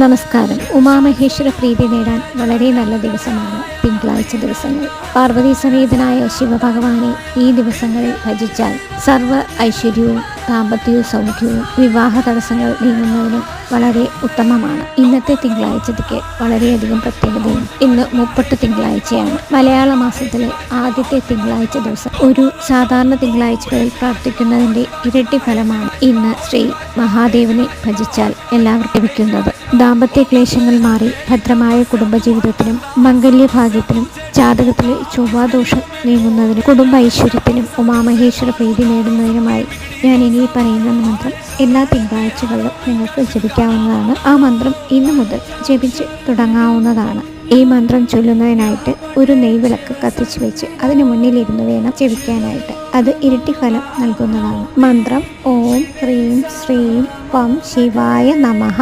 നമസ്കാരം. ഉമാമഹേശ്വര പ്രീതി നേടാൻ വളരെ നല്ല ദിവസമാണ് തിങ്കളാഴ്ച ദിവസങ്ങൾ. പാർവതി സമേതനായ ശിവഭഗവാനെ ഈ ദിവസങ്ങളിൽ ഭജിച്ചാൽ സർവ്വ ഐശ്വര്യവും ദാമ്പത്യ സൗഖ്യവും വിവാഹ തടസ്സങ്ങൾ നീങ്ങുന്നതിനും വളരെ ഉത്തമമാണ്. ഇന്നത്തെ തിങ്കളാഴ്ചയ്ക്ക് വളരെയധികം പ്രത്യേകതയും. ഇന്ന് 30 തിങ്കളാഴ്ചയാണ്. മലയാള മാസത്തിലെ ആദ്യത്തെ തിങ്കളാഴ്ച ദിവസം. ഒരു സാധാരണ തിങ്കളാഴ്ചകളിൽ പ്രാർത്ഥിക്കുന്നതിൻ്റെ ഇരട്ടി ഫലമാണ് ഇന്ന് ശ്രീ മഹാദേവനെ ഭജിച്ചാൽ എല്ലാവർക്കും ലഭിക്കുന്നത്. ദാമ്പത്യ ക്ലേശങ്ങൾ മാറി ഭദ്രമായ കുടുംബജീവിതത്തിനും മംഗല്യഭാഗ്യത്തിനും ജാതകത്തിലെ ചൊവ്വാദോഷം നീങ്ങുന്നതിനും കുടുംബ ഐശ്വര്യത്തിനും ഉമാമഹേശ്വര പ്രീതി നേടുന്നതിനുമായി ഞാൻ ഇനി പറയുന്ന മന്ത്രം എല്ലാ തിങ്കളാഴ്ചകളിലും നിങ്ങൾക്ക് ജപിക്കാവുന്നതാണ്. ആ മന്ത്രം ഇന്നു മുതൽ ജപിച്ച് തുടങ്ങാവുന്നതാണ്. ഈ മന്ത്രം ചൊല്ലുന്നതിനായിട്ട് ഒരു നെയ്വിളക്ക് കത്തിച്ചു വെച്ച് അതിന് മുന്നിലിരുന്ന് വേണം ജപിക്കാനായിട്ട്. അത് ഇരട്ടി ഫലം നൽകുന്നതാണ്. മന്ത്രം: ഓം ഹ്രീം ശ്രീം വം ശിവായ നമഃ.